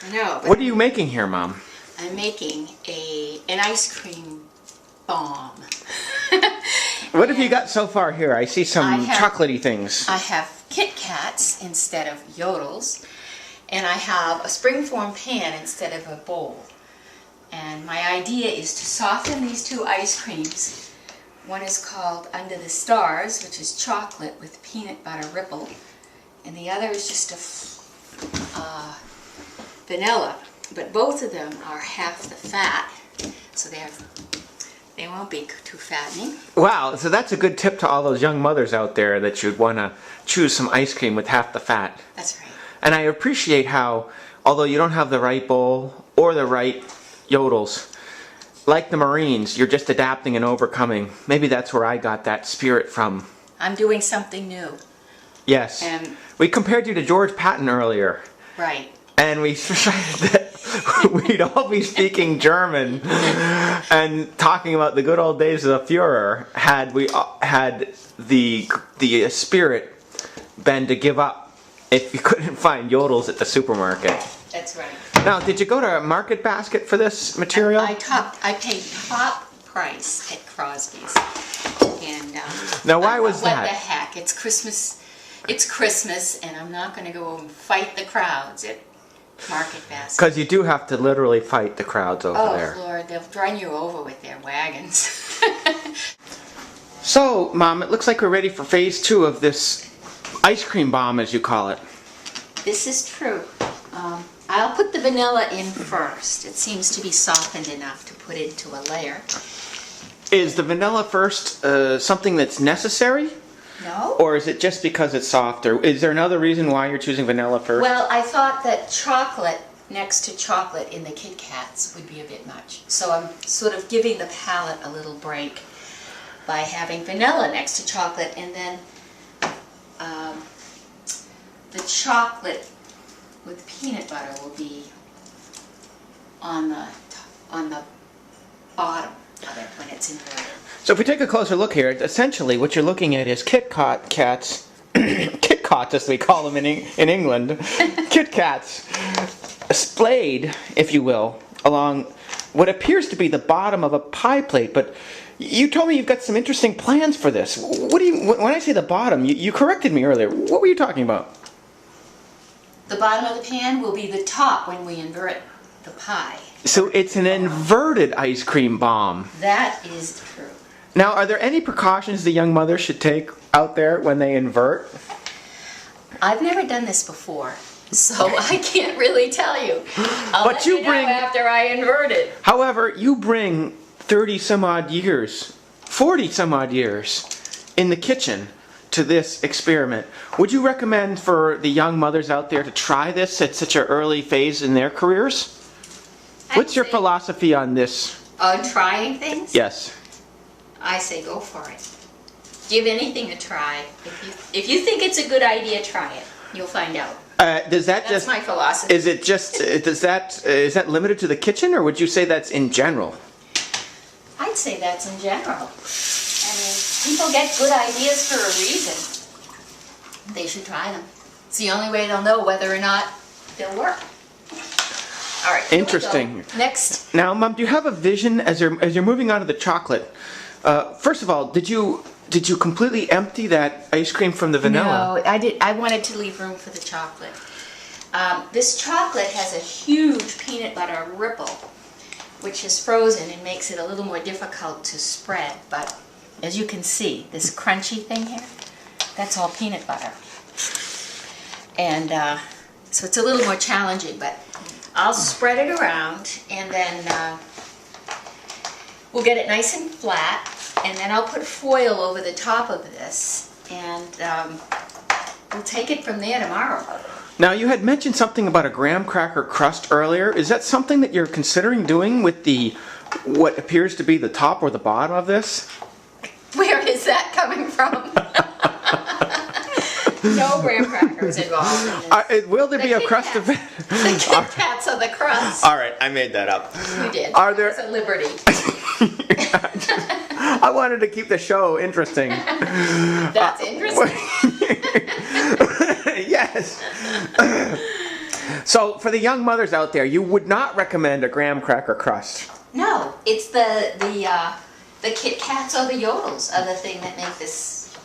I know. What are you making here, Mom? I'm making an ice cream bomb. What have you got so far here? I see some chocolatey things. I have Kit Kats instead of Yodels, and I have a springform pan instead of a bowl. And my idea is to soften these two ice creams. One is called Under the Stars, which is chocolate with peanut butter ripple, and the other is just a vanilla. But both of them are half the fat, so they won't be too fattening. Wow, so that's a good tip to all those young mothers out there that you'd want to choose some ice cream with half the fat. That's right. And I appreciate how, although you don't have the right bowl or the right Yodels, like the Marines, you're just adapting and overcoming. Maybe that's where I got that spirit from. I'm doing something new. Yes. And we compared you to George Patton earlier. Right. And we decided that we'd all be speaking German and talking about the good old days of the Führer had we had the spirit been to give up if you couldn't find Yodels at the supermarket. That's right. Now, did you go to Market Basket for this material? I paid top price at Crosby's. And now, why was that? What the heck? It's Christmas. It's Christmas, and I'm not going to go and fight the crowds at Market Basket. Because you do have to literally fight the crowds over there. Oh, Lord, they'll run you over with their wagons. So, Mom, it looks like we're ready for phase 2 of this ice cream bomb, as you call it. This is true. I'll put the vanilla in first. It seems to be softened enough to put into a layer. Is the vanilla first something that's necessary? No. Or is it just because it's softer? Is there another reason why you're choosing vanilla first? Well, I thought that chocolate next to chocolate in the Kit Kats would be a bit much. So I'm sort of giving the palate a little break by having vanilla next to chocolate, and then the chocolate with peanut butter will be on the bottom of it when it's inverted. So if we take a closer look here, essentially what you're looking at is Kit Kats, Kit Kats as we call them in England, Kit Kats splayed, if you will, along what appears to be the bottom of a pie plate. But you told me you've got some interesting plans for this. What do you? When I say the bottom, you corrected me earlier. What were you talking about? The bottom of the pan will be the top when we invert the pie. So it's an inverted ice cream bomb. That is true. Now, are there any precautions the young mother should take out there when they invert? I've never done this before, so I can't really tell you. I'll let you know after I invert it. However, you bring 30 some odd years, 40 some odd years in the kitchen to this experiment. Would you recommend for the young mothers out there to try this at such an early phase in their careers? What's your philosophy on this? On trying things? Yes. I say go for it. Give anything a try. If you think it's a good idea, try it. You'll find out. That's my philosophy. Is it just is that limited to the kitchen, or would you say that's in general? I'd say that's in general. I mean, people get good ideas for a reason. They should try them. It's the only way they'll know whether or not they'll work. All right. Interesting. Next. Now, Mom, do you have a vision as you're moving on to the chocolate? First of all, did you completely empty that ice cream from the vanilla? No, I did. I wanted to leave room for the chocolate. This chocolate has a huge peanut butter ripple, which is frozen and makes it a little more difficult to spread. But as you can see, this crunchy thing here, that's all peanut butter. And so it's a little more challenging, but I'll spread it around, and then we'll get it nice and flat, and then I'll put foil over the top of this, and we'll take it from there tomorrow. Now, you had mentioned something about a graham cracker crust earlier. Is that something that you're considering doing with what appears to be the top or the bottom of this? Where is that coming from? No graham crackers involved in this. Will there be a crust of it? The Kit Kats are the crust. All right, I made that up. You did. Are there? It's a liberty. I wanted to keep the show interesting. That's interesting. Yes. So for the young mothers out there, you would not recommend a graham cracker crust. No, it's the Kit Kats or the Yodels are the thing that make this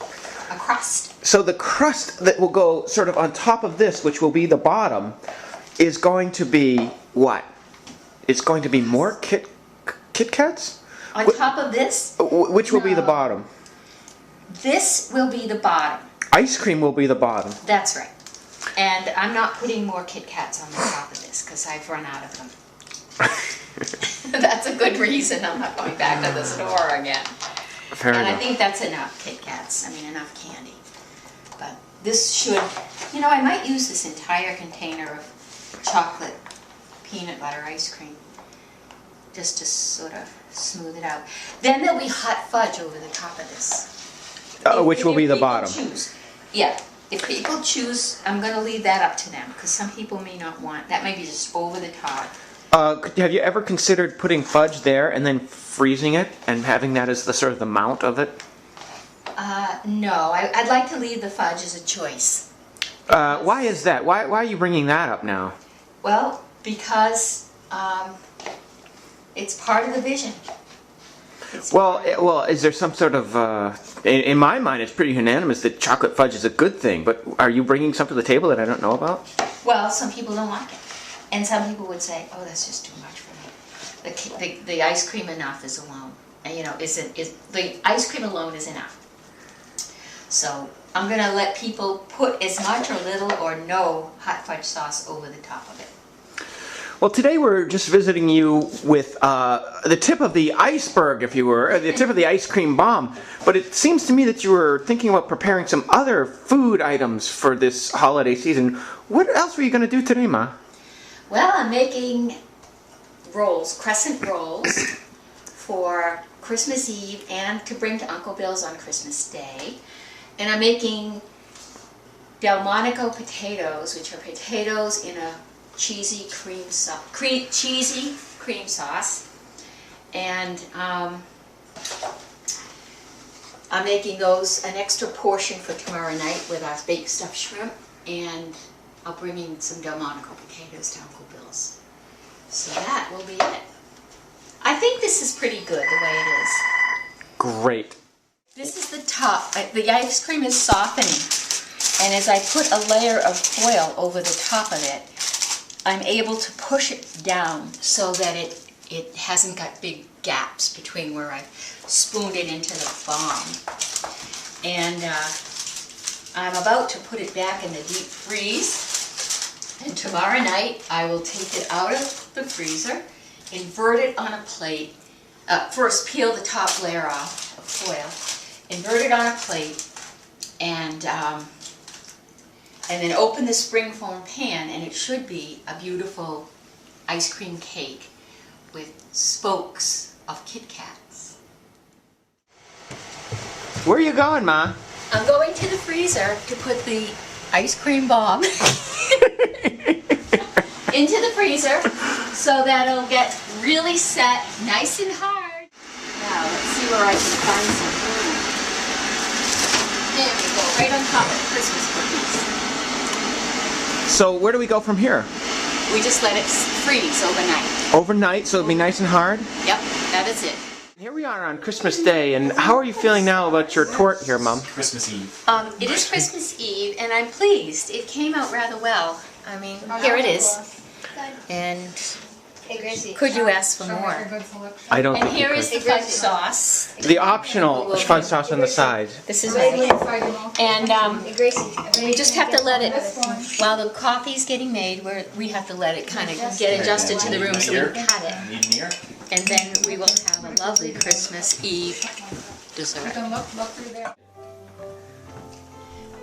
a crust. So the crust that will go sort of on top of this, which will be the bottom, is going to be what? It's going to be more Kit Kats? On top of this, Which will be the No. bottom? this will be the bottom. Ice cream will be the bottom. That's right. And I'm not putting more Kit Kats on the top of this because I've run out of them. That's a good reason I'm not going back to the store again. Fair And I enough. think that's enough Kit Kats, I mean enough candy. But this should, you know, I might use this entire container of chocolate peanut butter ice cream just to sort of smooth it out. Then there'll be hot fudge over the top of this. Which will be the If people bottom. choose. Yeah, if people choose, I'm gonna leave that up to them because some people may not want, that may be just over the top. Have you ever considered putting fudge there and then freezing it and having that as the sort of the mount of it? No, I'd like to leave the fudge as a choice. Why is that? Why are you bringing that up now? Well, because it's part of the vision. Well, is there some sort of? In my mind, it's pretty unanimous that chocolate fudge is a good thing. But are you bringing something to the table that I don't know about? Well, some people don't like it, and some people would say, "Oh, that's just too much for me." The ice cream enough is alone, and you know, the ice cream alone is enough. So I'm gonna let people put as much or little or no hot fudge sauce over the top of it. Well, today we're just visiting you with the tip of the iceberg, if you were, or the tip of the ice cream bomb. But it seems to me that you were thinking about preparing some other food items for this holiday season. What else were you going to do today, Ma? Well, I'm making rolls, crescent rolls, for Christmas Eve and to bring to Uncle Bill's on Christmas Day. And I'm making Delmonico potatoes, which are potatoes in a cheesy cream sauce. And I'm making those an extra portion for tomorrow night with our baked stuffed shrimp, and I'll bring in some Delmonico potatoes to Uncle Bill's. So that will be it. I think this is pretty good the way it is. Great. This is the top. The ice cream is softening, and as I put a layer of foil over the top of it, I'm able to push it down so that it hasn't got big gaps between where I spooned it into the bomb. And I'm about to put it back in the deep freeze. And tomorrow night I will take it out of the freezer, invert it on a plate. First peel the top layer off of foil, invert it on a plate, and then open the springform pan, and it should be a beautiful ice cream cake with spokes of Kit Kats. Where are you going, Ma? I'm going to the freezer to put the ice cream bomb into the freezer so that it'll get really set nice and hard. Now, let's see where I can find some room. There we go, right on top of the Christmas cookies. So where do we go from here? We just let it freeze overnight. Overnight, so it'll be nice and hard? Yep, that is it. Here we are on Christmas Day, and how are you feeling now about your tort here, Mom? Christmas Eve. It is Christmas Eve, and I'm pleased. It came out rather well. I mean, here it is. And could you ask for more? I don't And think you here is could. the fudge sauce. The optional fudge sauce on the side. This is right. And we just have to let it, while the coffee's getting made, we have to let it kind of get adjusted to the room so we can cut it. Need an ear? And then we will have a lovely Christmas Eve dessert.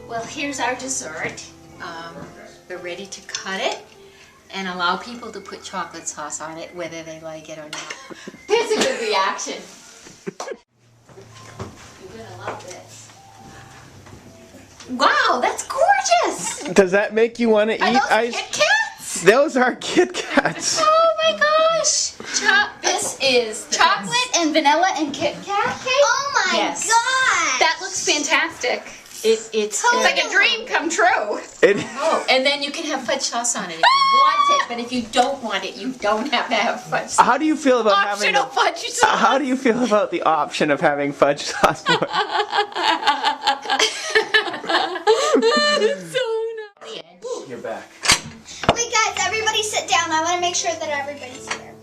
Well, here's our dessert. We're ready to cut it and allow people to put chocolate sauce on it, whether they like it or not. That's a good reaction. You're gonna love this. Wow, that's gorgeous! Does that make you want to Are eat those ice? Kit Kats? Those are Kit Kats. Oh my gosh! This is the Chocolate and vanilla and Kit Kat cake? Oh my Yes. god! That looks fantastic. It's like a dream come true. Oh, and then you can have fudge sauce on it if you want it. But if you don't want it, you don't have to have fudge sauce. How do you feel about having Optional fudge sauce. How do you feel about the option of having fudge sauce? So nice. You're back. Wait, guys, everybody sit down. I want to make sure that everybody's here.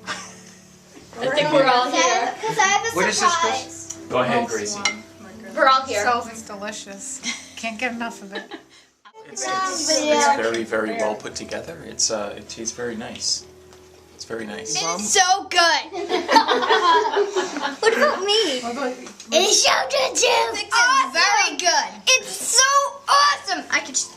I think we're all here. Because I have a What is this, surprise. Go ahead, Gracie. We're all here. It's delicious. Can't get enough of it. It's very, very well put together. It tastes very nice. It's very nice. It's so good. What about me? It's so good too. It's very good. It's so awesome. I could just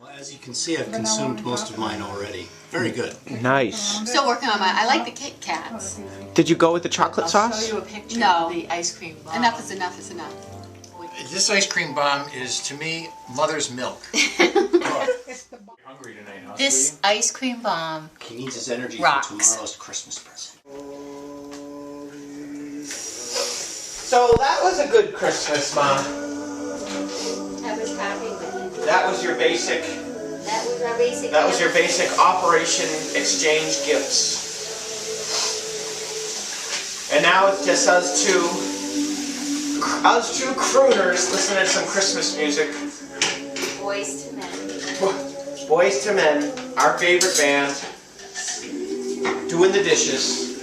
Well, as you can see, I've consumed most of mine already. Very good. Nice. I'm still working on mine. I like the Kit Kats. Did you go with the chocolate sauce? a picture No. the ice cream bar. Enough is enough is enough. This ice cream bomb is, to me, mother's milk. You're hungry tonight, huh? This ice cream bomb. He needs his energy Rocks. for tomorrow's Christmas present. So that was a good Christmas, Mom. I was happy with it. That was your basic. That was our basic. That was your basic Operation Exchange Gifts. And now it's just us two crooners listening to some Christmas music. Boys to men. Boys to Men, our favorite band, doing the dishes.